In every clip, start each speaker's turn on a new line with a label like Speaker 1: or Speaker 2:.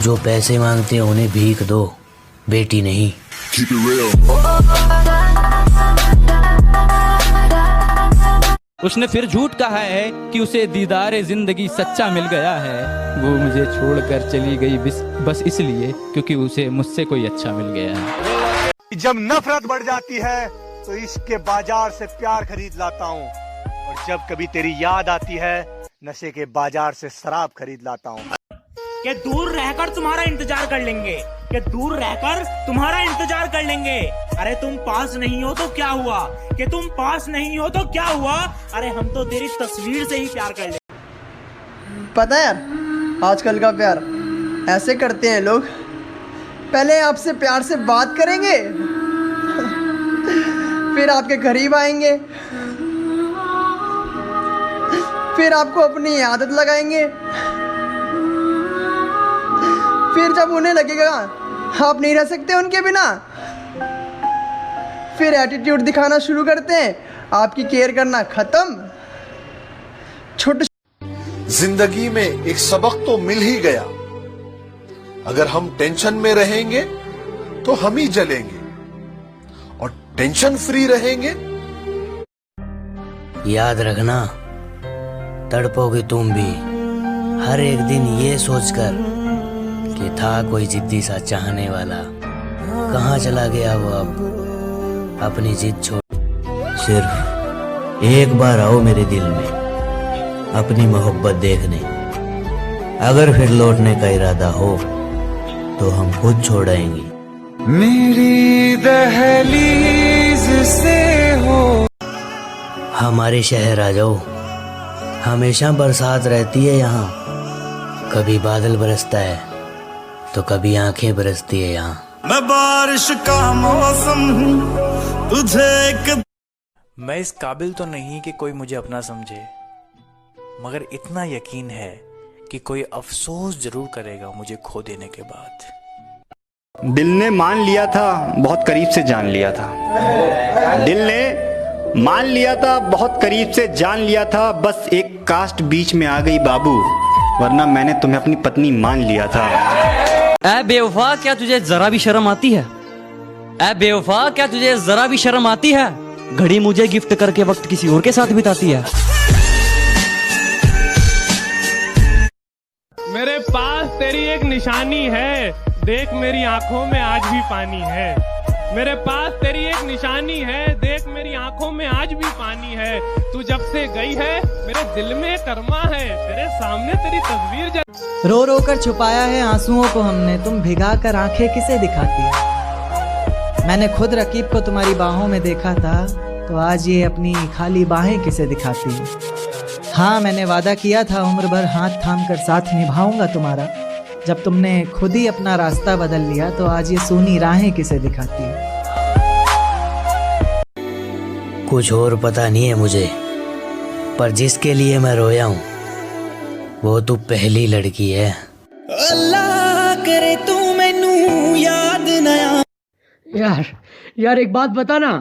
Speaker 1: जो पैसे मांगते हैं उन्हें भीख दो, बेटी नहीं।
Speaker 2: उसने फिर झूठ कहा है कि उसे दीदारे जिंदगी सच्चा मिल गया है। वो मुझे छोड़कर चली गई बस इसलिए क्योंकि उसे मुझसे कोई अच्छा मिल गया है।
Speaker 3: जब नफरत बढ़ जाती है तो इश्क के बाजार से प्यार खरीद लाता हूँ, और जब कभी तेरी याद आती है नशे के बाजार से शराब खरीद लाता हूँ।
Speaker 4: कि दूर रहकर तुम्हारा इंतजार कर लेंगे, कि दूर रहकर तुम्हारा इंतजार कर लेंगे। अरे तुम पास नहीं हो तो क्या हुआ, कि तुम पास नहीं हो तो क्या हुआ। अरे हम तो तेरी तस्वीर से ही प्यार कर लेंगे।
Speaker 5: पता है यार, आजकल का प्यार ऐसे करते हैं लोग, पहले आपसे प्यार से बात करेंगे, फिर आपके करीब आएंगे, फिर आपको अपनी आदत लगाएंगे, फिर जब उन्हें लगेगा आप नहीं रह सकते उनके बिना, फिर एटीट्यूड दिखाना शुरू करते हैं, आपकी केयर करना खत्म। छोटे
Speaker 6: जिंदगी में एक सबक तो मिल ही गया, अगर हम टेंशन में रहेंगे तो हम ही जलेंगे, और टेंशन फ्री रहेंगे।
Speaker 1: याद रखना, तड़पोगे तुम भी हर एक दिन ये सोचकर कि था कोई जिद्दी सा चाहने वाला, कहाँ चला गया वो अब अपनी जिद छोड़। सिर्फ एक बार आओ मेरे दिल में अपनी मोहब्बत देखने, अगर फिर लौटने का इरादा हो तो हम खुद छोड़ आएंगे।
Speaker 7: मेरी दहलीज से हो
Speaker 1: हमारे शहर आ जाओ, हमेशा बरसात रहती है यहाँ, कभी बादल बरसता है तो कभी आंखें बरसती है यहाँ।
Speaker 7: मैं बारिश का मौसम हूँ तुझे एक।
Speaker 8: मैं इस काबिल तो नहीं कि कोई मुझे अपना समझे, मगर इतना यकीन है कि कोई अफसोस जरूर करेगा मुझे खो देने के बाद।
Speaker 9: दिल ने मान लिया था, बहुत करीब से जान लिया था। दिल ने मान लिया था, बहुत करीब से जान लिया था। बस एक कास्ट बीच में आ गई बाबू, वरना मैंने तुम्हें अपनी पत्नी मान लिया था।
Speaker 2: ऐ बेवफा, क्या तुझे जरा भी शर्म आती है? ऐ बेवफा, क्या तुझे जरा भी शर्म आती है? घड़ी मुझे गिफ्ट करके वक्त किसी और के साथ बिताती है।
Speaker 10: मेरे पास तेरी एक निशानी है, देख मेरी आंखों में आज भी पानी है। मेरे पास तेरी एक निशानी है, देख मेरी आंखों में आज भी पानी है। तू जब से गई है मेरे दिल में करमा है, तेरे सामने तेरी तस्वीर
Speaker 11: रो रो कर छुपाया है आंसुओं को हमने, तुम भिगा कर आंखें किसे दिखाती है। मैंने खुद रकीब को तुम्हारी बाहों में देखा था, तो आज ये अपनी खाली बाहें किसे दिखाती है। हाँ, मैंने वादा किया था उम्र भर हाथ थाम कर साथ निभाऊंगा तुम्हारा, जब तुमने खुद ही अपना रास्ता बदल लिया तो आज ये सूनी राहें किसे दिखाती है।
Speaker 1: कुछ और पता नहीं है मुझे, पर जिसके लिए मैं रोया हूँ वो तू पहली लड़की है।
Speaker 7: अल्लाह करे तू मैनू याद नया।
Speaker 12: यार एक बात बता ना,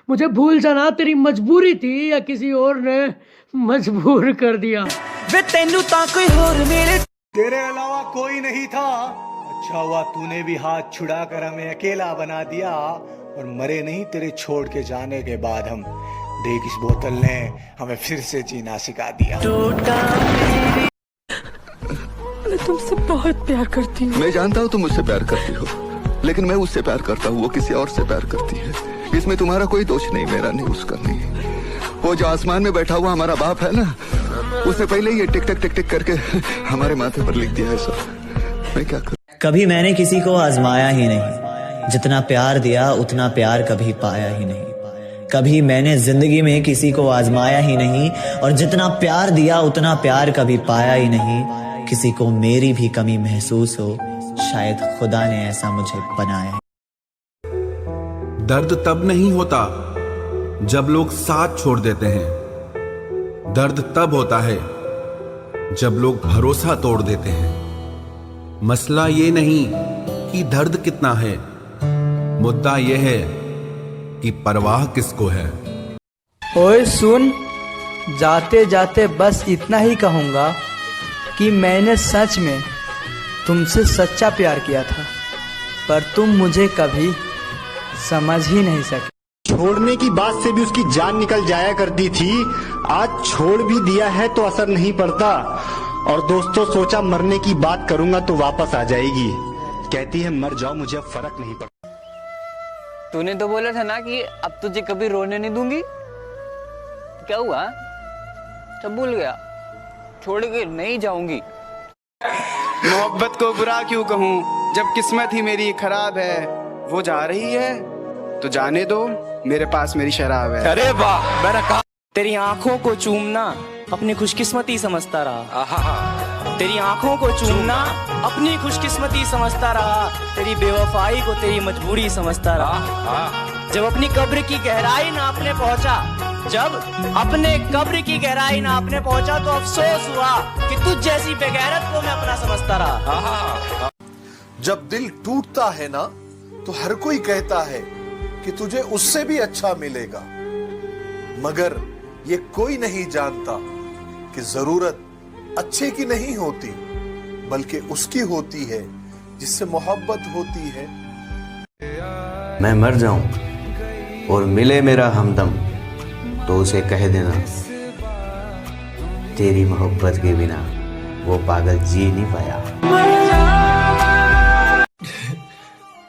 Speaker 12: मुझे भूल जाना, तेरी मजबूरी थी या किसी और ने मजबूर कर दिया?
Speaker 7: वे तेनू ता कोई और मेरे
Speaker 3: तेरे अलावा कोई नहीं था। अच्छा हुआ तूने भी हाथ छुड़ा कर हमें अकेला बना दिया, और मरे नहीं तेरे छोड़ के जाने के बाद हम। देख इस बोतल ने हमें फिर से जीना सिखा दिया।
Speaker 12: मैं तुमसे बहुत प्यार करती हूँ।
Speaker 6: मैं जानता हूँ तुम मुझसे प्यार करती हो, लेकिन मैं उससे प्यार करता हूँ, वो किसी और से प्यार करती है। इसमें तुम्हारा कोई दोष नहीं, मेरा नहीं, उसका नहीं। वो जो आसमान में बैठा हुआ हमारा बाप है ना, उसने पहले ही ये टिक टक टिक टिक करके हमारे माथे पर लिख दिया है सब। मैं क्या करूं?
Speaker 13: कभी मैंने किसी को आजमाया ही नहीं, जितना प्यार दिया उतना प्यार कभी पाया ही नहीं। कभी मैंने जिंदगी में किसी को आजमाया ही नहीं, और जितना प्यार दिया उतना प्यार कभी पाया ही नहीं। किसी को मेरी भी कमी महसूस हो, शायद खुदा ने ऐसा मुझे बनाया।
Speaker 14: दर्द तब नहीं होता जब लोग साथ छोड़ देते हैं, दर्द तब होता है जब लोग भरोसा तोड़ देते हैं। मसला ये नहीं कि दर्द कितना है, मुद्दा ये है कि परवाह किसको है।
Speaker 11: ओए सुन, जाते जाते बस इतना ही कहूँगा कि मैंने सच में तुमसे सच्चा प्यार किया था, पर तुम मुझे कभी समझ ही नहीं सके।
Speaker 9: छोड़ने की बात से भी उसकी जान निकल जाया करती थी। आज छोड़ भी दिया है तो असर नहीं पड़ता। और दोस्तों, सोचा मरने की बात करूंगा तो वापस आ जाएगी। कहती है मर जाओ, मुझे अब फर्क नहीं पड़ता।
Speaker 15: तूने तो बोला था ना कि अब तुझे कभी रोने नहीं दूंगी। क्या हुआ? सब भूल गया? छोड़ के नहीं जाऊंगी।
Speaker 16: मोहब्बत को बुरा क्यों कहूँ, जब किस्मत ही मेरी खराब है। वो जा रही है तो जाने दो, मेरे पास मेरी शराब है।
Speaker 4: अरे वाह, मैंने कहा तेरी आंखों को चूमना अपनी खुशकिस्मती समझता रहा। तेरी आंखों को चूमना अपनी खुशकिस्मती समझता रहा। तेरी बेवफाई को तेरी मजबूरी समझता रहा। जब अपनी कब्र की गहराई नापने पहुंचा, जब अपने कब्र की गहराई नापने पहुंचा तो अफसोस हुआ कि तुझ जैसी बेगैरत को मैं अपना समझता रहा।
Speaker 17: जब दिल टूटता है ना तो हर कोई कहता है कि तुझे उससे भी अच्छा मिलेगा, मगर ये कोई नहीं जानता कि जरूरत अच्छे की नहीं होती, बल्कि उसकी होती है जिससे मोहब्बत होती है।
Speaker 1: मैं मर जाऊं और मिले मेरा हमदम तो उसे कह देना, तेरी मोहब्बत के बिना वो पागल जी नहीं पाया।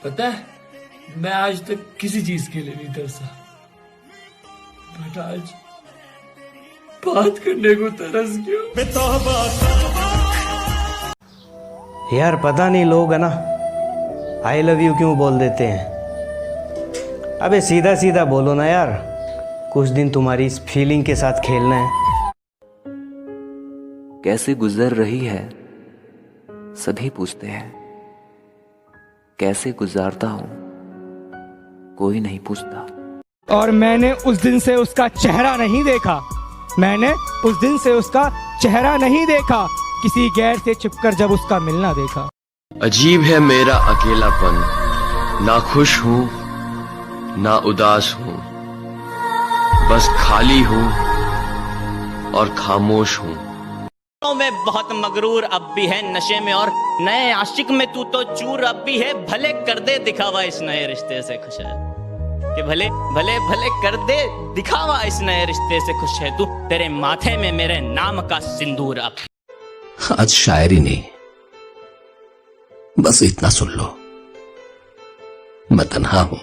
Speaker 12: पता है, मैं आज तक किसी चीज के लिए नहीं तरसा, बट आज बात करने को तरस गया।
Speaker 1: यार पता नहीं लोग है ना आई लव यू क्यों बोल देते हैं। अबे सीधा सीधा बोलो ना यार, कुछ दिन तुम्हारी इस फीलिंग के साथ खेलना है।
Speaker 18: कैसे गुजर रही है सभी पूछते हैं, कैसे गुजारता हूं कोई नहीं पूछता।
Speaker 19: और मैंने उस दिन से उसका चेहरा नहीं देखा, मैंने उस दिन से उसका चेहरा नहीं देखा, किसी गैर से छिपकर जब उसका मिलना देखा।
Speaker 20: अजीब है मेरा अकेलापन, ना खुश हूं ना उदास हूं, बस खाली हूं और खामोश हूं।
Speaker 4: में बहुत मगरूर अब भी है नशे में, और नए आशिक में तू तो चूर अब भी है। भले कर दे दिखावा इस नए रिश्ते से खुश है, कि भले भले भले कर दे दिखावा इस नए रिश्ते से खुश है तू। तेरे माथे में मेरे नाम का सिंदूर अब।
Speaker 20: आज शायरी नहीं, बस इतना सुन लो, मैं तन्हा हूं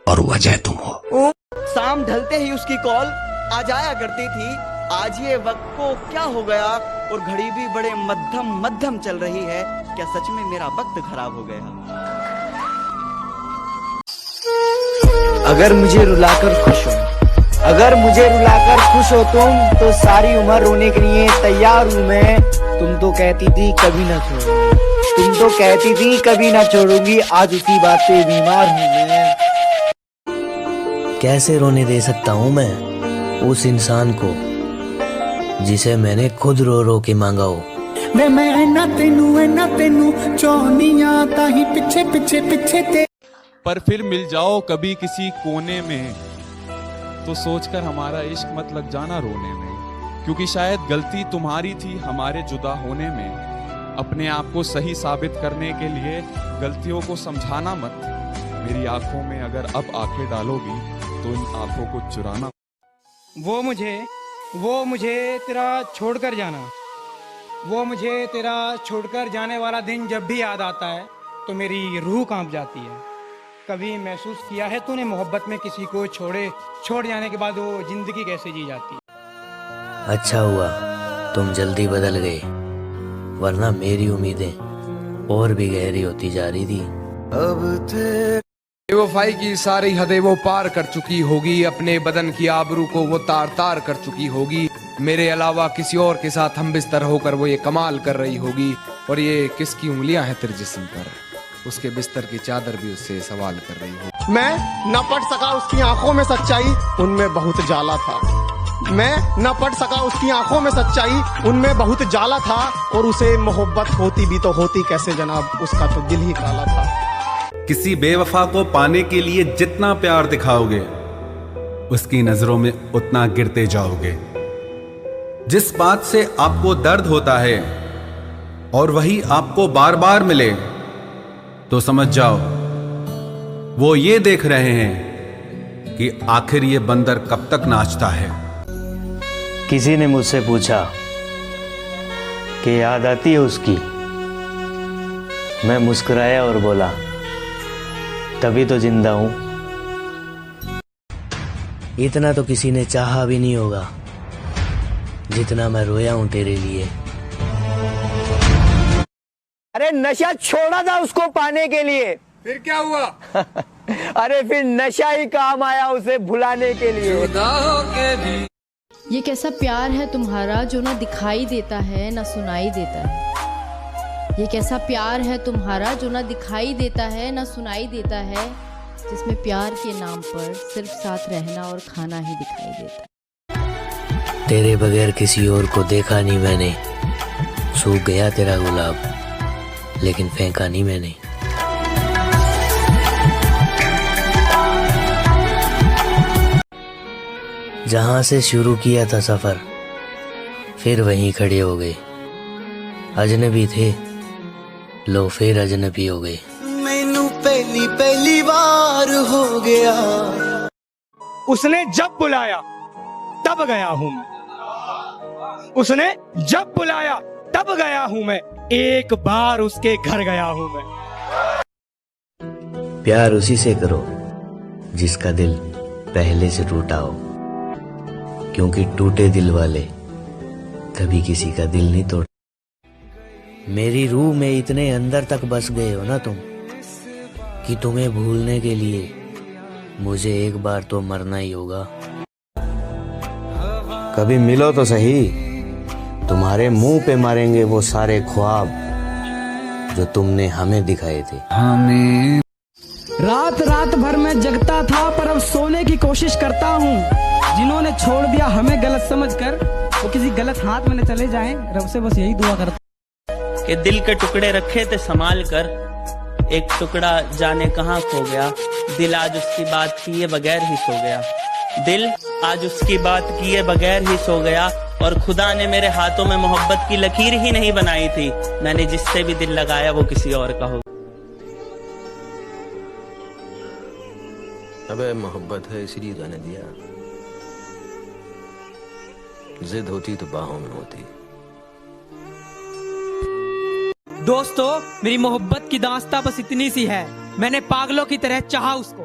Speaker 20: और वजह तुम हो।
Speaker 5: शाम ढलते ही उसकी कॉल आ जाया करती थी। आज ये वक्त को क्या हो गया, और घड़ी भी बड़े मध्यम मध्यम चल रही है। क्या सच में मेरा वक्त खराब हो गया?
Speaker 11: अगर मुझे रुलाकर खुश हो, अगर मुझे रुलाकर खुश हो तुम, तो सारी उम्र रोने के लिए तैयार हूँ मैं। तुम तो कहती थी कभी ना छोड़ो, तुम तो कहती थी कभी ना छोड़ूंगी, आज उसी बात से बीमार हूँ मैं।
Speaker 1: कैसे रोने दे सकता हूँ मैं उस इंसान को जिसे मैंने खुद रो रो के मांगा हो।
Speaker 7: वे मैं ना तेनू चौनिया ताही पिछे पिछे पिछे ते।
Speaker 21: पर फिर मिल जाओ कभी किसी कोने में, तो सोचकर हमारा इश्क मत लग जाना रोने में, क्योंकि शायद गलती तुम्हारी थी हमारे जुदा होने में। अपने आप को सही साबित करने के लिए गलतियों को समझाना मत। मेरी आंखों में अगर अब आंखें डालोगी तो इन आंखों को चुराना।
Speaker 19: वो मुझे तेरा छोड़कर जाना, वो मुझे तेरा छोड़कर जाने वाला दिन जब भी याद आता है तो मेरी रूह कांप जाती है। कभी महसूस किया है तूने मोहब्बत में किसी को छोड़ जाने के बाद वो जिंदगी कैसे जी जाती है?
Speaker 1: अच्छा हुआ तुम जल्दी बदल गए, वरना मेरी उम्मीदें और भी गहरी होती जा रही थी।
Speaker 22: अब बेवफाई की सारी हदें वो पार कर चुकी होगी, अपने बदन की आबरू को वो तार तार कर चुकी होगी। मेरे अलावा किसी और के साथ हम बिस्तर होकर वो ये कमाल कर रही होगी। और ये किसकी उंगलियां हैं तेरे जिस्म पर, उसके बिस्तर की चादर भी उससे सवाल कर रही हो।
Speaker 23: मैं न पढ़ सका उसकी आंखों में सच्चाई, उनमें बहुत जाला था। मैं न पढ़ सका उसकी आंखों में सच्चाई, उनमें बहुत जाला था। और उसे मोहब्बत होती भी तो होती कैसे जनाब, उसका तो दिल ही काला था।
Speaker 14: किसी बेवफा को पाने के लिए जितना प्यार दिखाओगे, उसकी नजरों में उतना गिरते जाओगे। जिस बात से आपको दर्द होता है, और वही आपको बार बार मिले तो समझ जाओ वो ये देख रहे हैं कि आखिर ये बंदर कब तक नाचता है।
Speaker 1: किसी ने मुझसे पूछा कि याद आती है उसकी। मैं मुस्कुराया और बोला तभी तो जिंदा हूं। इतना तो किसी ने चाहा भी नहीं होगा जितना मैं रोया हूं तेरे लिए।
Speaker 2: अरे नशा छोड़ा था उसको पाने के लिए,
Speaker 22: फिर क्या हुआ?
Speaker 2: अरे फिर नशा ही काम आया उसे भुलाने के लिए।
Speaker 8: ये कैसा प्यार है तुम्हारा जो ना दिखाई देता है ना सुनाई देता है। ये कैसा प्यार है तुम्हारा जो ना दिखाई देता है ना सुनाई देता है, जिसमें प्यार के नाम पर सिर्फ साथ रहना और खाना ही दिखाई देता है।
Speaker 1: तेरे बगैर किसी और को देखा नहीं मैंने। सूख गया तेरा गुलाब लेकिन फेंका नहीं मैंने। जहां से शुरू किया था सफर फिर वहीं खड़े हो गए। अजनबी थे लो फिर अजनबी हो गए।
Speaker 7: मैनू पहली बार हो गया।
Speaker 19: उसने जब बुलाया तब गया हूं मैं। उसने जब बुलाया तब गया हूं मैं। एक बार उसके घर गया हूं मैं।
Speaker 1: प्यार उसी से करो जिसका दिल पहले से टूटा हो, क्योंकि टूटे दिल वाले कभी किसी का दिल नहीं तोड़। मेरी रूह में इतने अंदर तक बस गए हो ना तुम कि तुम्हें भूलने के लिए मुझे एक बार तो मरना ही होगा। कभी मिलो तो सही, तुम्हारे मुंह पे मारेंगे वो सारे ख्वाब जो तुमने हमें दिखाए थे। हमें
Speaker 11: रात रात भर मैं जगता था पर अब सोने की कोशिश करता हूँ। जिन्होंने छोड़ दिया हमें गलत समझकर, वो किसी गलत हाथ में न चले जाएं, रब से बस यही दुआ करता
Speaker 4: कि दिल के टुकड़े रखे थे संभाल कर, एक टुकड़ा जाने कहाँ खो गया। दिल आज उसकी बात किए बगैर ही सो गया। दिल आज उसकी बात किए बगैर ही सो गया। और खुदा ने मेरे हाथों में मोहब्बत की लकीर ही नहीं बनाई थी। मैंने जिससे भी दिल लगाया वो किसी और का हो।
Speaker 20: अबे मोहब्बत है इसलिए जाने दिया। जिद होती तो बाहों में होती।
Speaker 11: दोस्तों, मेरी मोहब्बत की दास्तां बस इतनी सी है। मैंने पागलों की तरह चाहा उसको,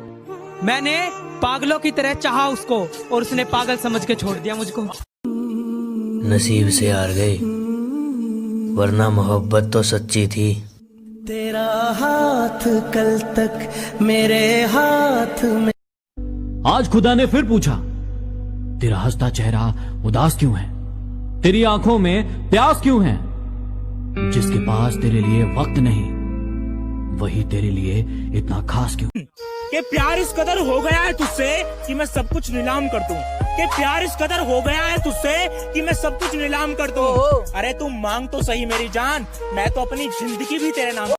Speaker 11: मैंने पागलों की तरह चाहा उसको, और उसने पागल समझ के छोड़ दिया मुझको।
Speaker 1: नसीब से हार गए, वरना मोहब्बत तो सच्ची थी।
Speaker 7: तेरा हाथ कल तक मेरे हाथ में।
Speaker 10: आज खुदा ने फिर पूछा, तेरा हंसता चेहरा उदास क्यों है? तेरी आंखों में प्यास क्यों है? जिसके पास तेरे लिए वक्त नहीं, वही तेरे लिए इतना खास क्यों?
Speaker 4: कि प्यार इस कदर हो गया है तुझसे कि मैं सब कुछ नीलाम कर दूं। कि प्यार इस कदर हो गया है तुझसे कि मैं सब कुछ नीलाम कर दूं। अरे तू मांग तो सही मेरी जान, मैं तो अपनी जिंदगी भी तेरे नाम